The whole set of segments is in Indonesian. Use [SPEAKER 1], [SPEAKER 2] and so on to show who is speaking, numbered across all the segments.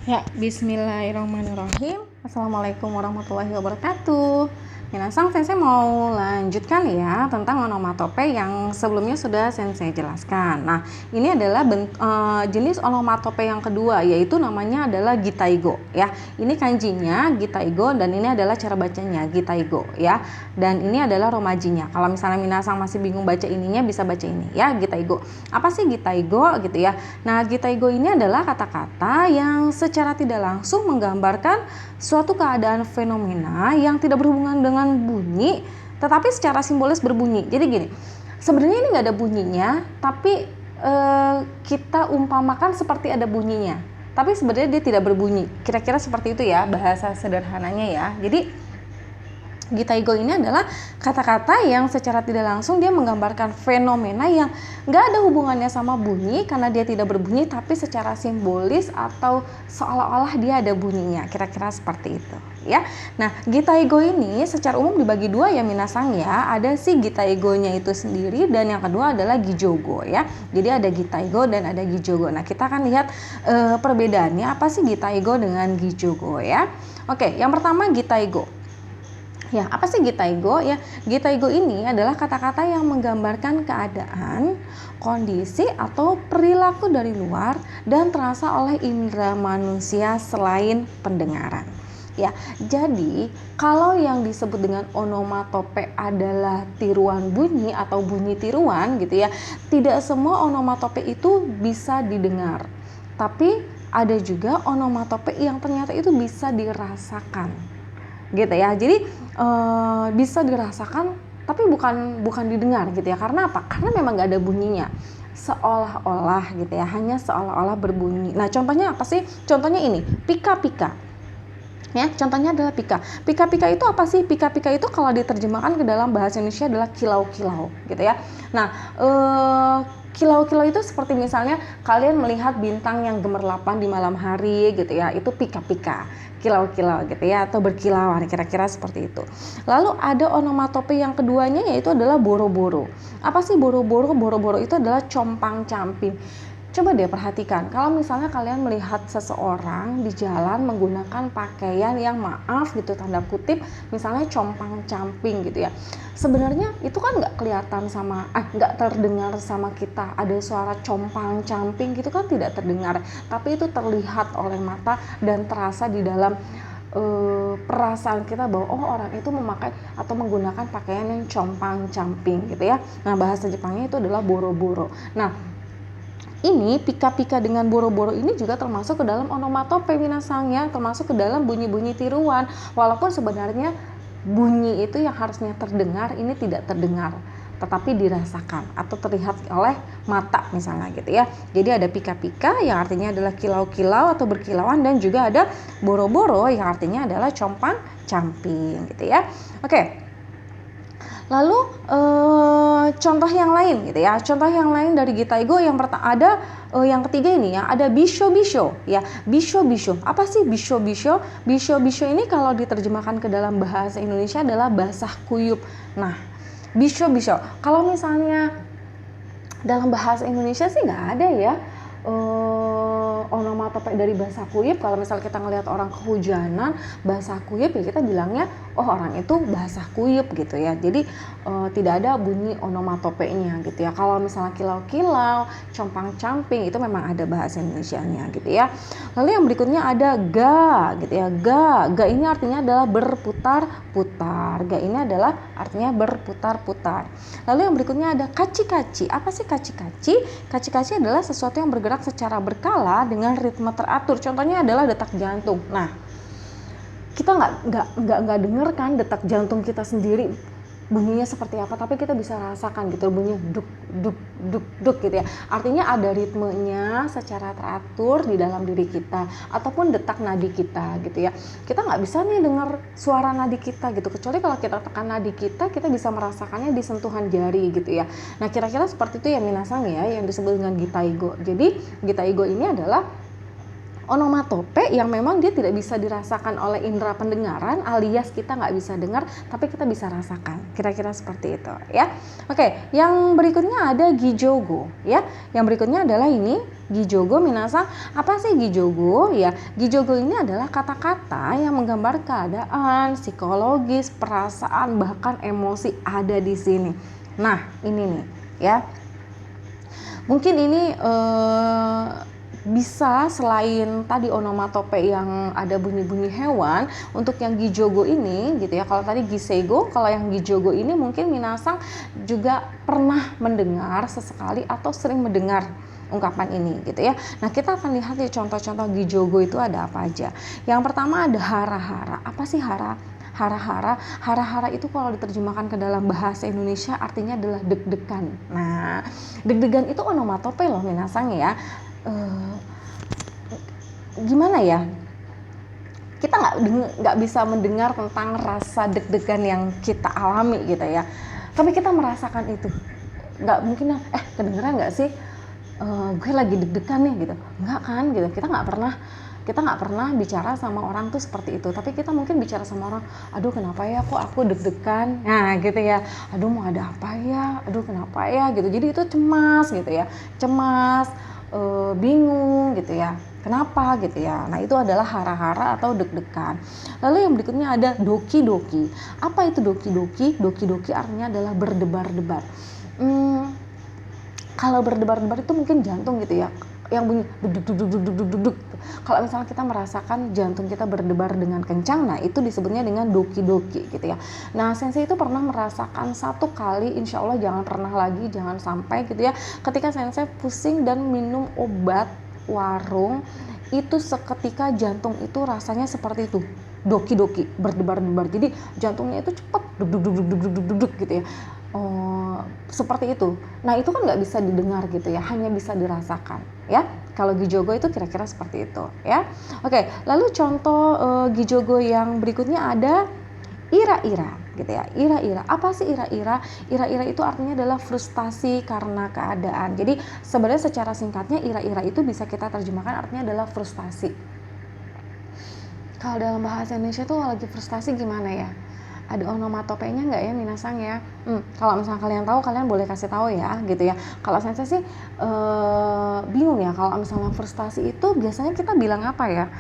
[SPEAKER 1] Ya, bismillahirrahmanirrahim. Assalamualaikum warahmatullahi wabarakatuh. Minasang, sensei mau lanjutkan ya tentang onomatope yang sebelumnya sudah sensei jelaskan. Nah, ini adalah jenis onomatope yang kedua, yaitu namanya adalah gitaigo ya. Ini kanjinya gitaigo dan ini adalah cara bacanya gitaigo ya. Dan ini adalah romajinya. Kalau misalnya minasang masih bingung baca ininya, bisa baca ini ya, gitaigo. Apa sih gitaigo gitu ya? Nah, gitaigo ini adalah kata-kata yang secara tidak langsung menggambarkan suatu keadaan fenomena yang tidak berhubungan dengan bunyi, tetapi secara simbolis berbunyi. Jadi gini, sebenarnya ini nggak ada bunyinya, tapi kita umpamakan seperti ada bunyinya. Tapi sebenarnya dia tidak berbunyi. Kira-kira seperti itu ya bahasa sederhananya ya. Jadi gitaigo ini adalah kata-kata yang secara tidak langsung dia menggambarkan fenomena yang nggak ada hubungannya sama bunyi karena dia tidak berbunyi, tapi secara simbolis atau seolah-olah dia ada bunyinya, kira-kira seperti itu ya. Nah, gitaigo ini secara umum dibagi dua ya minasang ya. Ada si gitaigonya itu sendiri dan yang kedua adalah gijogo ya. Jadi ada gitaigo dan ada gijogo. Nah, kita akan lihat perbedaannya apa sih gitaigo dengan gijogo ya. Oke, yang pertama gitaigo. Ya, apa sih gitaigo? Ya, gitaigo ini adalah kata-kata yang menggambarkan keadaan, kondisi atau perilaku dari luar dan terasa oleh indera manusia selain pendengaran. Ya, jadi kalau yang disebut dengan onomatope adalah tiruan bunyi atau bunyi tiruan gitu ya, tidak semua onomatope itu bisa didengar. Tapi ada juga onomatope yang ternyata itu bisa dirasakan. Gitu ya. Jadi bisa dirasakan tapi bukan didengar gitu ya. Karena apa? Karena memang nggak ada bunyinya. Seolah-olah gitu ya, hanya seolah-olah berbunyi. Nah, contohnya apa sih? Contohnya ini, pika-pika. Ya, contohnya adalah pika. Pika-pika itu apa sih? Pika-pika itu kalau diterjemahkan ke dalam bahasa Indonesia adalah kilau-kilau gitu ya. Nah, kilau-kilau itu seperti misalnya kalian melihat bintang yang gemerlapan di malam hari gitu ya, itu pika-pika, kilau-kilau gitu ya, atau berkilauan, kira-kira seperti itu. Lalu ada onomatope yang keduanya yaitu adalah boro-boro. Apa sih boro-boro? Boro-boro itu adalah compang-camping. Coba deh perhatikan, kalau misalnya kalian melihat seseorang di jalan menggunakan pakaian yang maaf gitu, tanda kutip, misalnya compang-camping gitu ya. Sebenarnya itu kan nggak kelihatan nggak terdengar sama kita. Ada suara compang-camping gitu kan tidak terdengar, tapi itu terlihat oleh mata dan terasa di dalam perasaan kita bahwa orang itu memakai atau menggunakan pakaian yang compang-camping gitu ya. Nah, bahasa Jepangnya itu adalah boro-boro. Nah, ini pika-pika dengan boro-boro ini juga termasuk ke dalam onomatope minasang ya, termasuk ke dalam bunyi-bunyi tiruan. Walaupun sebenarnya bunyi itu yang harusnya terdengar ini tidak terdengar, tetapi dirasakan atau terlihat oleh mata misalnya gitu ya. Jadi ada pika-pika yang artinya adalah kilau-kilau atau berkilauan, dan juga ada boro-boro yang artinya adalah compang-camping gitu ya. Oke. Lalu contoh yang lain gitu ya. Contoh yang lain dari gitaigo yang ada yang ketiga ini ya, ada bisho-bisho ya. Bisho-bisho. Apa sih bisho-bisho? Bisho-bisho ini kalau diterjemahkan ke dalam bahasa Indonesia adalah basah kuyup. Nah, bisho-bisho. Kalau misalnya dalam bahasa Indonesia sih nggak ada ya onomatope dari basah kuyup. Kalau misalnya kita ngelihat orang kehujanan basah kuyup ya kita bilangnya orang itu basah kuyup gitu ya. Jadi tidak ada bunyi onomatopenya gitu ya. Kalau misalnya kilau-kilau, compang-camping itu memang ada bahasa Indonesianya gitu ya. Lalu yang berikutnya ada ga gitu ya. Ga ini artinya adalah berputar-putar. Ga ini adalah artinya berputar-putar. Lalu yang berikutnya ada kaci-kaci. Apa sih kaci-kaci? Kaci-kaci adalah sesuatu yang bergerak secara berkala dengan ritme teratur. Contohnya adalah detak jantung. Nah, kita nggak dengar kan detak jantung kita sendiri bunyinya seperti apa, tapi kita bisa rasakan gitu bunyinya duk duk duk duk gitu ya. Artinya ada ritmenya secara teratur di dalam diri kita ataupun detak nadi kita gitu ya. Kita nggak bisa nih dengar suara nadi kita gitu, kecuali kalau kita tekan nadi kita bisa merasakannya di sentuhan jari gitu ya. Nah, kira-kira seperti itu ya minasang ya yang disebut dengan gitaigo. Jadi gitaigo ini adalah onomatope yang memang dia tidak bisa dirasakan oleh indera pendengaran, alias kita nggak bisa dengar tapi kita bisa rasakan, kira-kira seperti itu ya. Oke, yang berikutnya ada gijogo ya. Yang berikutnya adalah ini gijogo. Minasang, apa sih gijogo ya? Gijogo ini adalah kata-kata yang menggambar keadaan psikologis, perasaan, bahkan emosi ada di sini. Nah ini nih ya, mungkin ini bisa selain tadi onomatope yang ada bunyi-bunyi hewan, untuk yang gijogo ini gitu ya. Kalau tadi gisego, kalau yang gijogo ini mungkin minasang juga pernah mendengar sesekali atau sering mendengar ungkapan ini gitu ya. Nah kita akan lihat ya contoh-contoh gijogo itu ada apa aja. Yang pertama ada hara-hara. Apa sih hara? Hara-hara, hara-hara itu kalau diterjemahkan ke dalam bahasa Indonesia artinya adalah deg-degan. Nah, deg-degan itu onomatope loh minasang ya. Gimana ya? Kita nggak bisa mendengar tentang rasa deg-degan yang kita alami gitu ya. Tapi kita merasakan itu. Nggak mungkin kedengeran nggak sih? Gue lagi deg-degan nih gitu. Nggak kan gitu. Kita nggak pernah bicara sama orang tuh seperti itu, tapi kita mungkin bicara sama orang, aduh kenapa ya kok aku deg-degan, nah gitu ya, aduh mau ada apa ya, aduh kenapa ya gitu. Jadi itu cemas gitu ya, bingung gitu ya, kenapa gitu ya. Nah itu adalah hara-hara atau deg-degan. Lalu yang berikutnya ada doki-doki. Apa itu doki-doki? Doki-doki artinya adalah berdebar-debar. Kalau berdebar-debar itu mungkin jantung gitu ya, yang bunyi duduk. Kalau misalnya kita merasakan jantung kita berdebar dengan kencang, nah itu disebutnya dengan doki-doki gitu ya. Nah sensei itu pernah merasakan satu kali, insya Allah jangan pernah lagi, jangan sampai gitu ya, ketika sensei pusing dan minum obat warung, itu seketika jantung itu rasanya seperti itu, doki-doki, berdebar-debar. Jadi jantungnya itu cepat duduk gitu ya. Seperti itu. Nah itu kan nggak bisa didengar gitu ya, hanya bisa dirasakan ya. Kalau gijogo itu kira-kira seperti itu ya. Oke, lalu contoh gijogo yang berikutnya ada ira-ira gitu ya. Ira-ira, apa sih ira-ira? Ira-ira itu artinya adalah frustasi karena keadaan. Jadi sebenarnya secara singkatnya ira-ira itu bisa kita terjemahkan artinya adalah frustasi. Kalau dalam bahasa Indonesia tuh lagi frustasi gimana ya? Ada onomatopenya nggak ya minasang ya? Kalau misalnya kalian tahu, kalian boleh kasih tahu ya gitu ya. Kalau saya sih bingung ya, kalau misalnya frustasi itu biasanya kita bilang apa ya?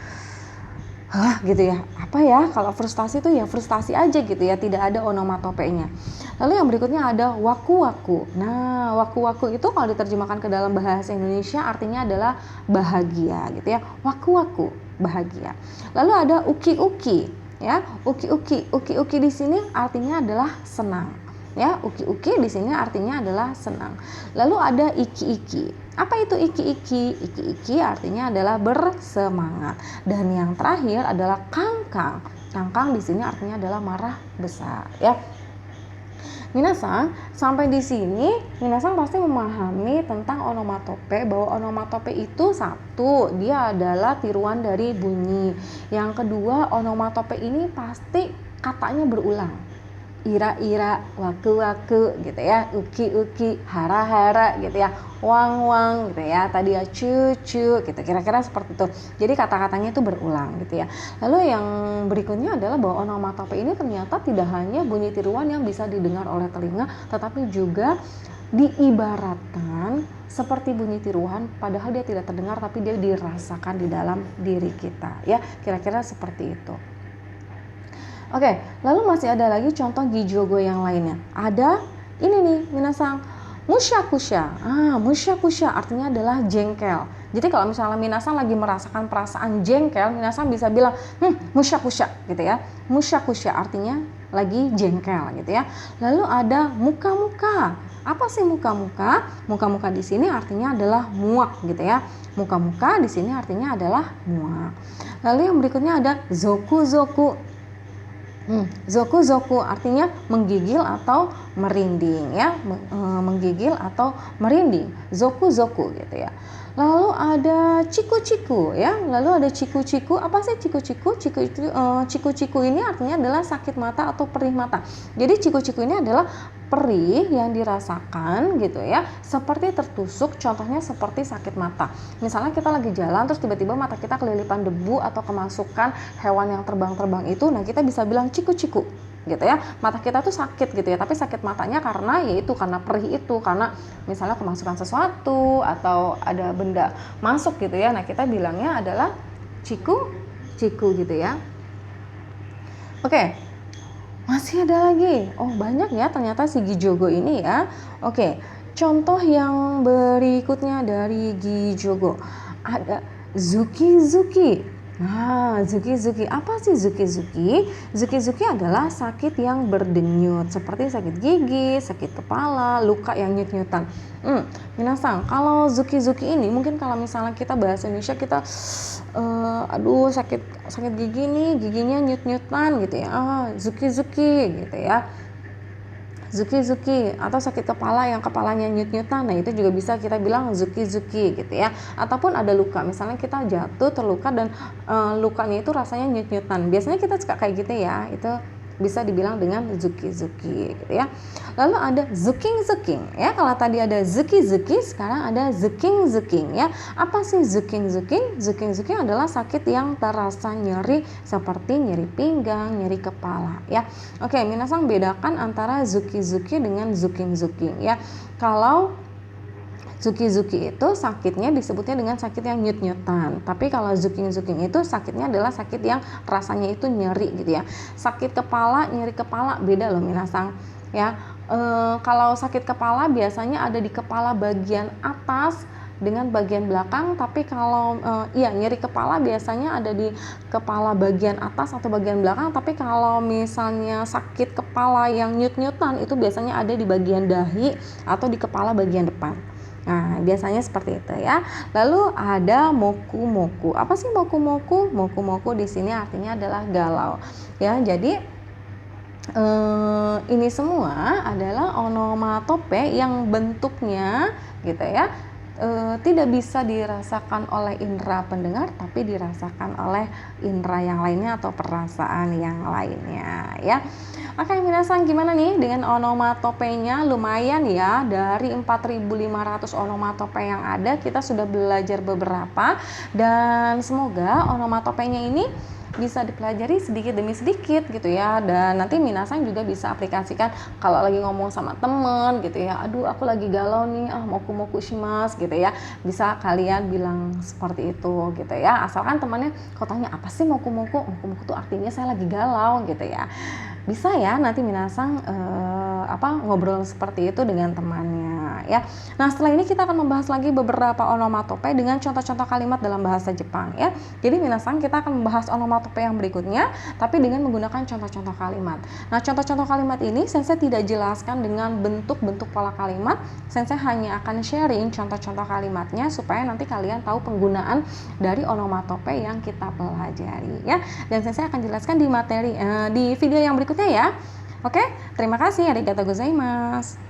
[SPEAKER 1] Gitu ya, apa ya? Kalau frustasi itu ya frustasi aja gitu ya, tidak ada onomatopenya. Lalu yang berikutnya ada waku-waku. Nah waku-waku itu kalau diterjemahkan ke dalam bahasa Indonesia artinya adalah bahagia gitu ya. Waku-waku, bahagia. Lalu ada uki-uki. Ya, uki-uki di sini artinya adalah senang. Ya, uki-uki di sini artinya adalah senang. Lalu ada iki-iki. Apa itu iki-iki? Iki-iki artinya adalah bersemangat. Dan yang terakhir adalah kangkang. Kangkang di sini artinya adalah marah besar. Ya. Minasang, sampai di sini minasang pasti memahami tentang onomatope, bahwa onomatope itu satu, dia adalah tiruan dari bunyi. Yang kedua, onomatope ini pasti katanya berulang. Ira-ira, waku-waku gitu ya, uki-uki, hara-hara gitu ya, wang-wang gitu ya, tadi ya cucu gitu, kira-kira seperti itu. Jadi kata-katanya itu berulang gitu ya. Lalu yang berikutnya adalah bahwa onomatope ini ternyata tidak hanya bunyi tiruan yang bisa didengar oleh telinga, tetapi juga diibaratkan seperti bunyi tiruan, padahal dia tidak terdengar tapi dia dirasakan di dalam diri kita ya, kira-kira seperti itu. Oke, lalu masih ada lagi contoh gijogo yang lainnya. Ada ini nih, minasang, musyakusha. Musyakusha artinya adalah jengkel. Jadi kalau misalnya minasang lagi merasakan perasaan jengkel, minasang bisa bilang, musyakusha gitu ya. Musyakusha artinya lagi jengkel gitu ya. Lalu ada muka-muka. Apa sih muka-muka? Muka-muka di sini artinya adalah muak gitu ya. Muka-muka di sini artinya adalah muak. Lalu yang berikutnya ada zoku-zoku. Zoku-zoku artinya menggigil atau merinding ya, menggigil atau merinding, zoku-zoku gitu ya. Lalu ada ciku-ciku ya, lalu ada ciku-ciku. Apa sih ciku-ciku? Ciku-ciku ini artinya adalah sakit mata atau perih mata. Jadi ciku-ciku ini adalah perih yang dirasakan gitu ya, seperti tertusuk, contohnya seperti sakit mata. Misalnya kita lagi jalan terus tiba-tiba mata kita kelilipan debu atau kemasukan hewan yang terbang-terbang itu, nah kita bisa bilang ciku-ciku gitu ya, mata kita tuh sakit gitu ya, tapi sakit matanya karena yaitu karena perih itu, karena misalnya kemasukan sesuatu atau ada benda masuk gitu ya, nah kita bilangnya adalah ciku-ciku gitu ya. Oke, masih ada lagi, oh banyak ya ternyata si Gijogo ini ya. Oke, contoh yang berikutnya dari Gijogo ada Zuki-zuki. Nah, zuki-zuki. Apa sih zuki-zuki? Zuki-zuki adalah sakit yang berdenyut, seperti sakit gigi, sakit kepala, luka yang nyut-nyutan. Minasang, kalau zuki-zuki ini mungkin kalau misalnya kita bahasa Indonesia kita aduh sakit gigi nih, giginya nyut-nyutan gitu ya. Zuki-zuki gitu ya. Zuki-zuki, atau sakit kepala yang kepalanya nyut-nyutan, nah itu juga bisa kita bilang zuki-zuki gitu ya. Ataupun ada luka, misalnya kita jatuh terluka dan lukanya itu rasanya nyut-nyutan, biasanya kita suka kayak gitu ya, itu bisa dibilang dengan zuki-zuki gitu ya. Lalu ada zuking-zuking ya, kalau tadi ada zuki-zuki, sekarang ada zuking-zuking ya. Apa sih zuking-zuking? Zuking-zuking adalah sakit yang terasa nyeri seperti nyeri pinggang, nyeri kepala ya. Oke, minasang bedakan antara zuki-zuki dengan zuking-zuking ya. Kalau zuki-zuki itu sakitnya disebutnya dengan sakit yang nyut-nyutan. Tapi kalau zuking-zuking itu sakitnya adalah sakit yang rasanya itu nyeri gitu ya. Sakit kepala, nyeri kepala beda loh minasang ya. Kalau sakit kepala biasanya ada di kepala bagian atas dengan bagian belakang, tapi kalau nyeri kepala biasanya ada di kepala bagian atas atau bagian belakang, tapi kalau misalnya sakit kepala yang nyut-nyutan itu biasanya ada di bagian dahi atau di kepala bagian depan. Nah, biasanya seperti itu ya. Lalu ada moku-moku. Apa sih moku-moku? Moku-moku di sini artinya adalah galau. Ya, jadi ini semua adalah onomatope yang bentuknya gitu ya, tidak bisa dirasakan oleh indera pendengar, tapi dirasakan oleh indera yang lainnya atau perasaan yang lainnya ya. Oke, minasang gimana nih dengan onomatopenya? Lumayan ya, dari 4.500 onomatope yang ada kita sudah belajar beberapa, dan semoga onomatopenya ini bisa dipelajari sedikit demi sedikit gitu ya, dan nanti minasang juga bisa aplikasikan kalau lagi ngomong sama temen gitu ya, aduh aku lagi galau nih, moku-moku shimasu gitu ya, bisa kalian bilang seperti itu gitu ya, asalkan temannya kok tanya apa sih moku-moku, moku-moku itu artinya saya lagi galau gitu ya, bisa ya nanti minasang ngobrol seperti itu dengan temannya ya. Nah, setelah ini kita akan membahas lagi beberapa onomatope dengan contoh-contoh kalimat dalam bahasa Jepang ya. Jadi minasang kita akan membahas onomatope yang berikutnya tapi dengan menggunakan contoh-contoh kalimat. Nah, contoh-contoh kalimat ini sensei tidak jelaskan dengan bentuk-bentuk pola kalimat, sensei hanya akan sharing contoh-contoh kalimatnya supaya nanti kalian tahu penggunaan dari onomatope yang kita pelajari ya. Dan sensei akan jelaskan di materi di video yang berikutnya ya. Oke, terima kasih. Arigatou gozaimasu.